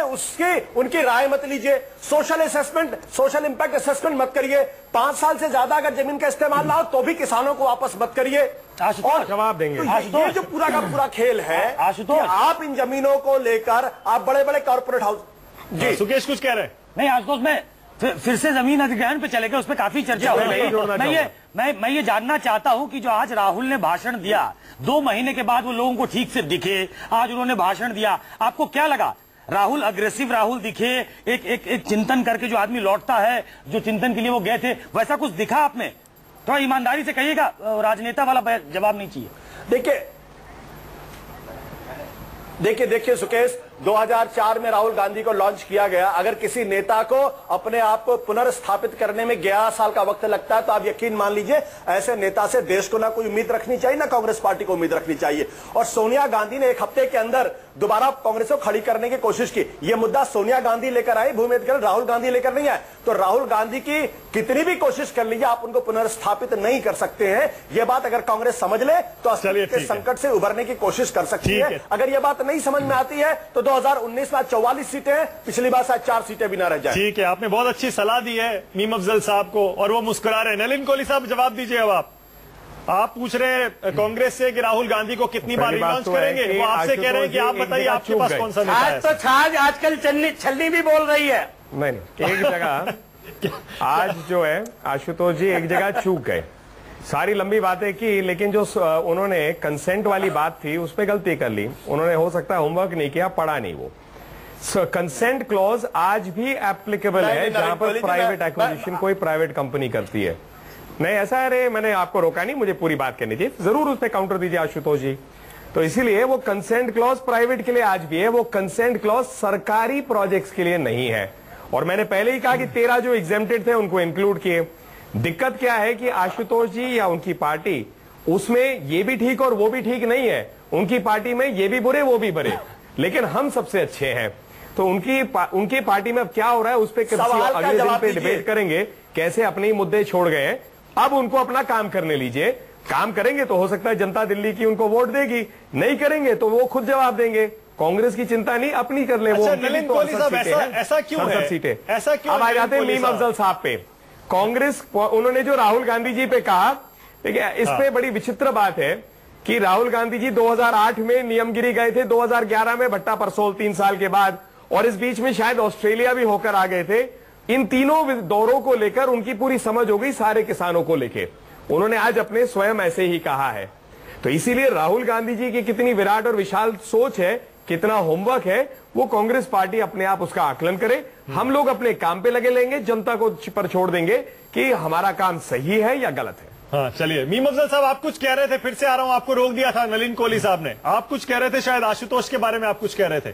उनकी राय मत लीजिए, सोशल इंपैक्ट असेसमेंट मत करिए, 5 साल से ज्यादा अगर जमीन का इस्तेमाल ना हो तो भी किसानों को वापस मत करिए, और जवाब देंगे। तो ये जो पूरा का पूरा खेल है कि आप इन जमीनों को लेकर आप बड़े बड़े कॉर्पोरेट हाउस। जी सुकेश कुछ कह रहे हैं? नहीं आशुतोष, मैं फिर से जमीन अधिग्रहण पे चले गए, उस पर काफी चर्चा हो रही है। मैं ये जानना चाहता हूं कि जो आज राहुल ने भाषण दिया, 2 महीने के बाद वो लोगों को ठीक से दिखे, आज उन्होंने भाषण दिया, आपको क्या लगा? राहुल अग्रेसिव राहुल दिखे, एक चिंतन करके जो आदमी लौटता है, जो चिंतन के लिए वो गए थे, वैसा कुछ दिखा आपने? थोड़ा ईमानदारी से कहिएगा, राजनेता वाला जवाब नहीं चाहिए। देखिए सुकेश, 2004 में राहुल गांधी को लॉन्च किया गया। अगर किसी नेता को अपने आप को पुनर्स्थापित करने में 11 साल का वक्त लगता है तो आप यकीन मान लीजिए ऐसे नेता से देश को ना कोई उम्मीद रखनी चाहिए, ना कांग्रेस पार्टी को उम्मीद रखनी चाहिए। और सोनिया गांधी ने 1 हफ्ते के अंदर दोबारा कांग्रेस को खड़ी करने की कोशिश की। यह मुद्दा सोनिया गांधी लेकर आई, भूमि अधिग्रहण राहुल गांधी लेकर नहीं आए। तो राहुल गांधी की कितनी भी कोशिश कर लीजिए, आप उनको पुनर्स्थापित नहीं कर सकते हैं। यह बात अगर कांग्रेस समझ ले तो अस्तित्व के संकट से उभरने की कोशिश कर सकती है। अगर यह बात नहीं समझ में आती है तो 2019 में 44 सीटें हैं, पिछली बार शायद 4 सीटें भी ना रह जाए। ठीक है, आपने बहुत अच्छी सलाह दी है मीम अफजल साहब को और वो मुस्कुरा रहे हैं। नलिन कोहली साहब जवाब दीजिए। अब आप पूछ रहे हैं कांग्रेस से कि राहुल गांधी को कितनी बार रिलॉन्च करेंगे, वो आपसे कह रहे हैं कि आप बताइए आपके पास कौन सा नेता है? आज तो छाछ आजकल छलनी भी बोल रही है। नहीं, एक जगह आज जो है आशुतोष जी एक जगह चूक गए। सारी लंबी बातें की, लेकिन जो उन्होंने कंसेंट वाली बात थी उस पर गलती कर ली। उन्होंने हो सकता है होमवर्क नहीं किया, पढ़ा नहीं वो। कंसेंट क्लॉज आज भी एप्लीकेबल है जहां पर प्राइवेट एक्विजिशन कोई प्राइवेट कंपनी करती है। नहीं ऐसा है, मैंने आपको रोका नहीं, मुझे पूरी बात करनी थी, जरूर उस पर काउंटर दीजिए आशुतोष जी। तो इसीलिए वो कंसेंट क्लॉज प्राइवेट के लिए आज भी है, वो कंसेंट क्लॉज सरकारी प्रोजेक्ट्स के लिए नहीं है। और मैंने पहले ही कहा कि 13 जो एग्जेम्प्टेड थे उनको इंक्लूड किए। दिक्कत क्या है कि आशुतोष जी या उनकी पार्टी उसमें ये भी ठीक और वो भी ठीक नहीं है। उनकी पार्टी में ये भी बुरे वो भी बुरे, लेकिन हम सबसे अच्छे हैं। तो उनकी पार्टी में अब क्या हो रहा है उस पर अगले दिन पे डिबेट करेंगे, कैसे अपने ही मुद्दे छोड़ गए हैं। अब उनको अपना काम करने लीजिए, काम करेंगे तो हो सकता है जनता दिल्ली की उनको वोट देगी, नहीं करेंगे तो वो खुद जवाब देंगे। कांग्रेस की चिंता नहीं, अपनी कर ले। वो नलिन कोहली साहब ऐसा क्यों है? सीटें ऐसा क्यों? अब आ जाते हैं मीम अफजल साहब पे। कांग्रेस, उन्होंने जो राहुल गांधी जी पे कहा, देखिए इस पे बड़ी विचित्र बात है कि राहुल गांधी जी 2008 में नियमगिरी गए थे, 2011 में भट्टा परसोल 3 साल के बाद, और इस बीच में शायद ऑस्ट्रेलिया भी होकर आ गए थे। इन तीनों दौरों को लेकर उनकी पूरी समझ हो गई सारे किसानों को लेकर। उन्होंने आज अपने स्वयं ऐसे ही कहा है। तो इसीलिए राहुल गांधी जी की कितनी विराट और विशाल सोच है, कितना होमवर्क है, वो कांग्रेस पार्टी अपने आप उसका आकलन करे। हम लोग अपने काम पे लगे लेंगे, जनता को पर छोड़ देंगे कि हमारा काम सही है या गलत है। हाँ चलिए, मीम अफजल साहब आप कुछ कह रहे थे, फिर से आ रहा हूं, आपको रोक दिया था नलिन कोहली साहब ने। आप कुछ कह रहे थे, शायद आशुतोष के बारे में आप कुछ कह रहे थे।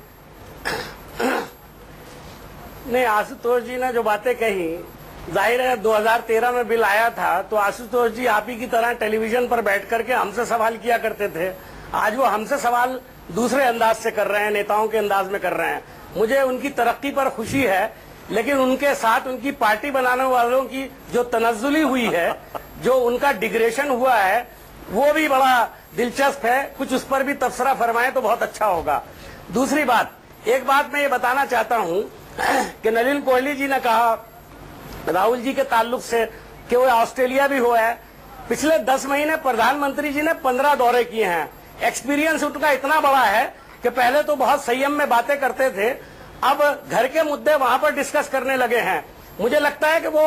नहीं, आशुतोष जी ने जो बातें कही, जाहिर है 2013 में बिल आया था तो आशुतोष जी आप ही की तरह टेलीविजन पर बैठ करके हमसे सवाल किया करते थे। आज वो हमसे सवाल दूसरे अंदाज से कर रहे हैं, नेताओं के अंदाज में कर रहे हैं। मुझे उनकी तरक्की पर खुशी है, लेकिन उनके साथ उनकी पार्टी बनाने वालों की जो तनज़्ज़ुली हुई है, जो उनका डिग्रेशन हुआ है, वो भी बड़ा दिलचस्प है। कुछ उस पर भी तबसरा फरमाएं तो बहुत अच्छा होगा। दूसरी बात, एक बात मैं ये बताना चाहता हूं कि नलिन कोहली जी ने कहा राहुल जी के ताल्लुक से कि वो ऑस्ट्रेलिया भी हुआ है। पिछले 10 महीने प्रधानमंत्री जी ने 15 दौरे किए हैं। एक्सपीरियंस उनका इतना बड़ा है कि पहले तो बहुत संयम में बातें करते थे, अब घर के मुद्दे वहां पर डिस्कस करने लगे हैं। मुझे लगता है कि वो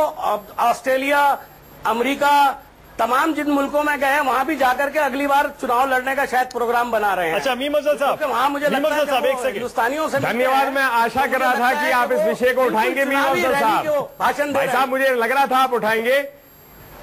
ऑस्ट्रेलिया, अमेरिका, तमाम जिन मुल्कों में गए हैं वहां भी जाकर के अगली बार चुनाव लड़ने का शायद प्रोग्राम बना रहे हैं। अच्छा मीम अफजल साहब, वहां मुझे लगता है कि हिंदुस्तानियों से धन्यवाद। मैं आशा कर रहा था कि आप इस विषय को उठाएंगे मीम अफजल साहब। भाषण भाई साहब, मुझे लग रहा था आप उठाएंगे।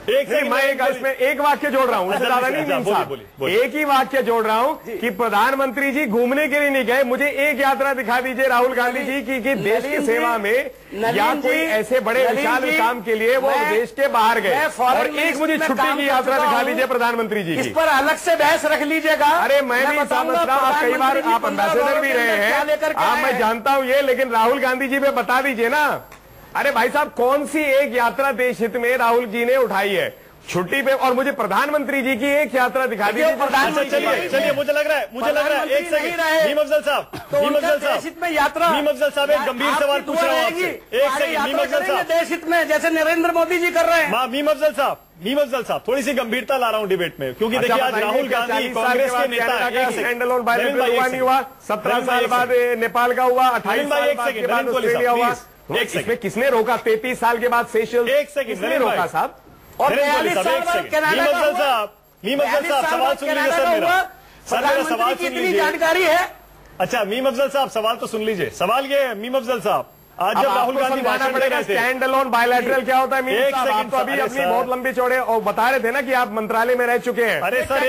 मैं एक वाक्य जोड़ रहा हूँ, उससे ज्यादा नहीं मीम साहब, एक ही वाक्य जोड़ रहा हूँ कि प्रधानमंत्री जी घूमने के लिए नहीं गए। मुझे एक यात्रा दिखा दीजिए राहुल गांधी जी की देश की सेवा में या कोई ऐसे बड़े विशाल काम के लिए वो देश के बाहर गए, और एक मुझे छुट्टी की यात्रा दिखा दीजिए प्रधानमंत्री जी की। इस पर अलग से बहस रख लीजिएगा। अरे मैं भी समझ रहा हूँ, आप कई बार आप एम्बेसडर भी रहे हैं, मैं जानता हूँ ये, लेकिन राहुल गांधी जी पे बता दीजिए ना। अरे भाई साहब, कौन सी एक यात्रा देश हित में राहुल जी ने उठाई है छुट्टी पे, और मुझे प्रधानमंत्री जी की एक यात्रा दिखा दीजिए। चलिए मुझे लग रहा है एक सेकंड मीम अफजल साहब, मीम अफजल साहब एक गंभीर सवाल पूछ रहा हूँ आपसे। एक सेकंड मीम अफजल साहब, देश हित में जैसे नरेंद्र मोदी जी कर रहे हैं। मीम अफजल साहब थोड़ी सी गंभीरता ला रहा हूँ डिबेट में, क्योंकि देखिए आज राहुल गांधी कांग्रेस के नेता स्टैंडअलोन बायलैटरल हुआ, 17 साल बाद नेपाल का हुआ, 28 साल के बाद ऑस्ट्रेलिया हुआ। इसमें किसने रोका? 33 साल के बाद सेशल्स, एक सेकंड किसने रोका साहब? और 42 साल बाद कनाडा का, मीम अफजल साहब सवाल सुन लीजिए सर मेरा सवाल सुन लीजिए। जानकारी है। अच्छा मीम अफजल साहब सवाल तो सुन लीजिए। सवाल ये है मीम अफजल साहब, आज जब राहुल गांधी भाषण दे रहे थे, स्टैंड अलोन बायलैटरल क्या होता है मीम साहब? आप तो अभी अपनी बहुत लंबी चौड़े और बता रहे थे ना कि आप मंत्रालय में रह चुके हैं। अरे सर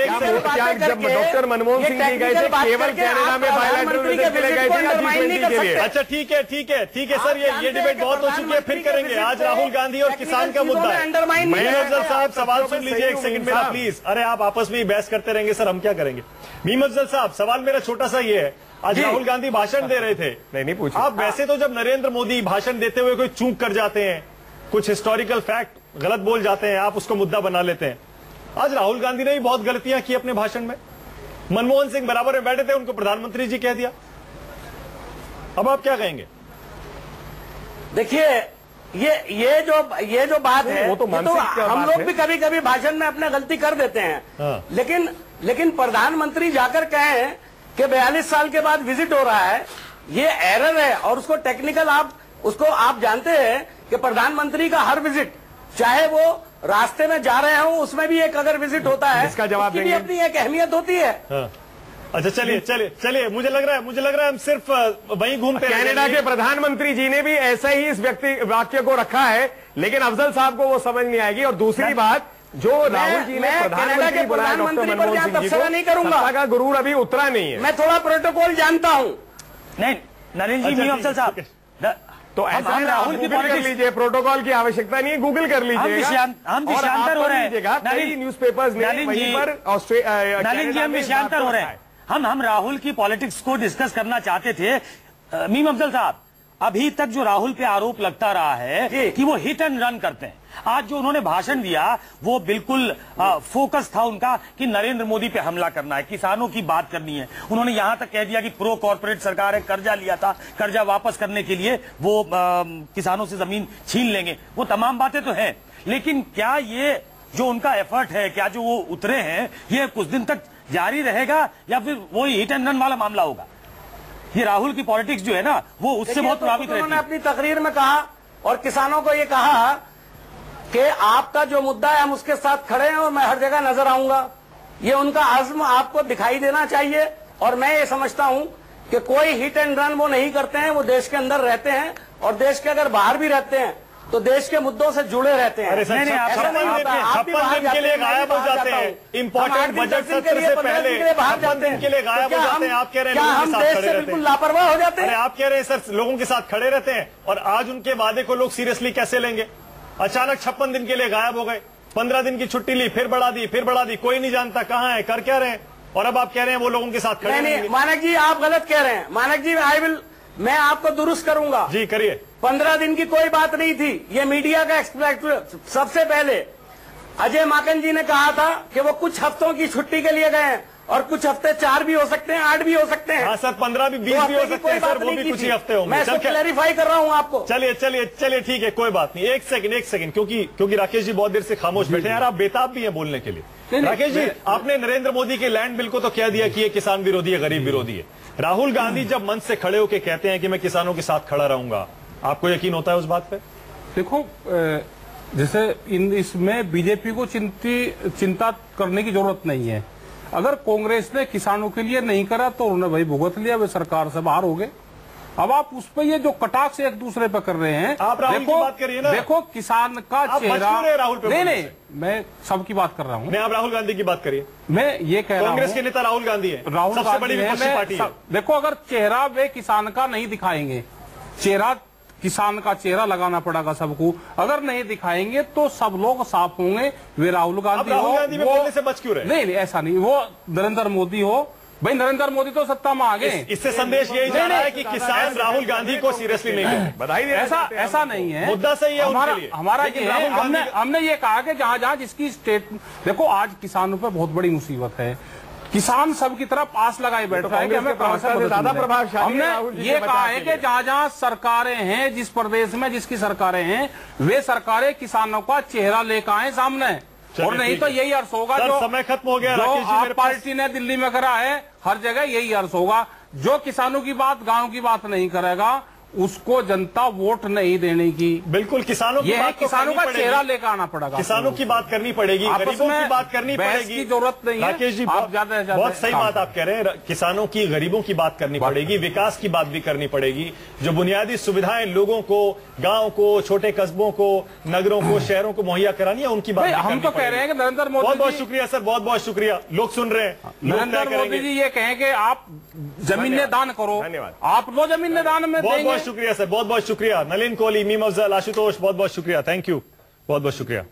जब डॉक्टर मनमोहन सिंह जी गए थे केवल कनाडा में बायलैटरल विजिट के लिए गए थे G20 के लिए। अच्छा ठीक है सर, ये डिबेट बहुत हो चुकी है, फिर करेंगे। आज राहुल गांधी और किसान का मुद्दा है। मीम अफजल साहब सवाल सुन लीजिए एक सेकंड मेरा प्लीज। अरे आप आपस में ही बहस करते रहेंगे सर, हम क्या करेंगे? मीम अफजल साहब सवाल मेरा छोटा सा ये है, आज राहुल गांधी भाषण दे रहे थे, नहीं पूछा आप वैसे तो जब नरेंद्र मोदी भाषण देते हुए कोई चूक कर जाते हैं, कुछ हिस्टोरिकल फैक्ट गलत बोल जाते हैं, आप उसको मुद्दा बना लेते हैं। आज राहुल गांधी ने भी बहुत गलतियां की अपने भाषण में। मनमोहन सिंह बराबर में बैठे थे, उनको प्रधानमंत्री जी कह दिया। अब आप क्या कहेंगे? देखिए ये जो बात है, वो तो हम लोग भी कभी कभी भाषण में अपने गलती कर देते हैं। लेकिन प्रधानमंत्री जाकर कहें कि 42 साल के बाद विजिट हो रहा है, ये एरर है। और उसको टेक्निकल आप जानते हैं कि प्रधानमंत्री का हर विजिट, चाहे वो रास्ते में जा रहे हो, उसमें भी एक अगर विजिट होता है, इसका जवाब देंगे, अपनी एक अहमियत होती है। अच्छा चलिए मुझे लग रहा है हम सिर्फ वहीं घूमते हैं। कनाडा के प्रधानमंत्री जी ने भी ऐसा ही इस वाक्य को रखा है, लेकिन अफजल साहब को वो समझ नहीं आएगी। और दूसरी बात, जो राहुल जी ने प्रधानमंत्री बुलाया डॉक्टर मनमोहन सिंह जी को, नहीं करूंगा, सत्ता का गुरूर अभी उतरा नहीं है। मैं थोड़ा प्रोटोकॉल जानता हूं। नहीं नलिन जी, मीम अफजल साहब, तो ऐसा राहुल की गूगल कर लीजिए, प्रोटोकॉल की आवश्यकता नहीं है, गूगल कर लीजिए। हम विषयांतर हो रहे हैं, कई न्यूज़पेपर्स ने वहीं पर नलिन जी हम विषयांतर हो रहे हैं। हम राहुल की पॉलिटिक्स को डिस्कस करना चाहते थे। मीम अफजल साहब, अभी तक जो राहुल पे आरोप लगता रहा है कि वो हिट एंड रन करते हैं, आज जो उन्होंने भाषण दिया वो बिल्कुल फोकस था उनका कि नरेंद्र मोदी पे हमला करना है, किसानों की बात करनी है। उन्होंने यहां तक कह दिया कि प्रो कॉर्पोरेट सरकार है, कर्जा लिया था, कर्जा वापस करने के लिए वो किसानों से जमीन छीन लेंगे। वो तमाम बातें तो हैं, लेकिन क्या ये जो उनका एफर्ट है, क्या जो वो उतरे हैं, ये कुछ दिन तक जारी रहेगा या फिर वही हिट एंड रन वाला मामला होगा? ये राहुल की पॉलिटिक्स जो है ना, वो उससे बहुत प्रभावित रहती है। उन्होंने अपनी तकरीर में कहा और किसानों को ये कहा कि आपका जो मुद्दा है हम उसके साथ खड़े हैं और मैं हर जगह नजर आऊंगा। ये उनका आज़्म आपको दिखाई देना चाहिए। और मैं ये समझता हूं कि कोई हिट एंड रन वो नहीं करते हैं, वो देश के अंदर रहते हैं और देश के अगर बाहर भी रहते हैं तो देश के मुद्दों से जुड़े रहते हैं। अरे सर, 56 दिन के लिए गायब हो जाते हैं, इंपॉर्टेंट बजट सत्र से पहले 56 दिन के लिए गायब हो जाते हैं। आप कह रहे हैं लोगों के साथ खड़े रहते हैं, लापरवाह हो जाते हैं। अरे आप कह रहे हैं सर लोगों के साथ खड़े रहते हैं, और आज उनके वादे को लोग सीरियसली कैसे लेंगे? अचानक 56 दिन के लिए गायब हो गए, 15 दिन की छुट्टी ली, फिर बढ़ा दी, कोई नहीं जानता कहां है, कर क्या रहे हैं, और अब आप कह रहे हैं वो लोगों के साथ खड़े नहीं, मानक जी आप गलत कह रहे हैं। मानक जी मैं आपको दुरुस्त करूंगा। जी करिए। 15 दिन की कोई बात नहीं थी, ये मीडिया का एक्सपेक्ट। सबसे पहले अजय माकन जी ने कहा था कि वो कुछ हफ्तों की छुट्टी के लिए गए हैं, और कुछ हफ्ते 4 भी हो सकते हैं, 8 भी हो सकते हैं। हाँ सर, 15 भी 20 भी हो सकते हैं सर, वो भी कुछ ही हफ्ते होंगे। मैं इसको क्लैरिफाई कर रहा हूँ आपको। चलिए ठीक है, कोई बात नहीं। एक सेकंड, क्योंकि राकेश जी बहुत देर से खामोश बैठे हैं, और आप बेताब भी हैं बोलने के लिए। राकेश जी, आपने नरेंद्र मोदी के लैंड बिल को तो कह दिया कि ये किसान विरोधी है, गरीब विरोधी है। राहुल गांधी जब मंच से खड़े होकर कहते हैं कि मैं किसानों के साथ खड़ा रहूंगा, आपको यकीन होता है उस बात पे? देखो, जैसे इसमें बीजेपी को चिंता करने की जरूरत नहीं है। अगर कांग्रेस ने किसानों के लिए नहीं करा तो उन्होंने भाई भुगत लिया, वे सरकार से बाहर हो गए। अब आप उस पर ये जो कटाक्ष एक दूसरे पे कर रहे हैं, आप राहुल की बात करिए ना। देखो किसान का चेहरा, राहुल पे नहीं, मैं सबकी बात कर रहा हूँ। नहीं, आप राहुल गांधी की बात करिए। मैं ये कह रहा हूँ, कांग्रेस के नेता राहुल गांधी है, राहुल सबसे बड़ी विपक्षी पार्टी है। देखो, अगर चेहरा वे किसान का नहीं दिखाएंगे, किसान का चेहरा लगाना पड़ेगा सबको। अगर नहीं दिखाएंगे तो सब लोग साफ होंगे, वे राहुल गांधी में बोलने से बच क्यों रहे? नहीं, ऐसा नहीं, वो नरेंद्र मोदी हो। भाई नरेंद्र मोदी तो सत्ता में आ गए। इससे संदेश यही जा रहा है कि किसान राहुल गांधी को सीरियसली नहीं लेते। बधाई। ऐसा नहीं है, मुद्दा सही है हमारा ये है। हमने ये कहा कि जहां जिसकी स्टेट, देखो आज किसानों पर बहुत बड़ी मुसीबत है। किसान सब की तरफ आस लगाए बैठ रहा है कि हमें कहां से ज्यादा प्रभावशाली। हमने ये कहा है कि जहां सरकारें हैं, जिस प्रदेश में जिसकी सरकारें हैं, वे सरकारें किसानों का चेहरा लेकर आए सामने, और नहीं तो यही अर्थ होगा जो समय खत्म हो गया। जो आप पार्टी ने दिल्ली में करा है, हर जगह यही अर्थ होगा। जो किसानों की बात, गांव की बात नहीं करेगा, उसको जनता वोट नहीं देने की। बिल्कुल, किसानों की बात, किसानों का चेहरा लेकर आना पड़ेगा, किसानों की बात करनी पड़ेगी, गरीबों की बात करनी पड़ेगी। जरूरत नहीं है राकेश जी, बहुत सही बात आप कह रहे हैं। किसानों की, गरीबों की बात करनी पड़ेगी, विकास की बात भी करनी पड़ेगी। जो बुनियादी सुविधाएं लोगों को, गांव को, छोटे कस्बों को, नगरों को, शहरों को मुहैया करानी है, उनकी बात हम तो कह रहे हैं कि नरेंद्र मोदी, बहुत शुक्रिया सर, बहुत शुक्रिया। लोग सुन रहे हैं। नरेंद्र मोदी जी ये कहें कि आप जमीन दान करो, धन्यवाद। आप लो जमीन दान में, बहुत शुक्रिया सर, बहुत शुक्रिया। नलिन कोहली, मीम अफजल, आशुतोष, बहुत शुक्रिया। थैंक यू, बहुत शुक्रिया।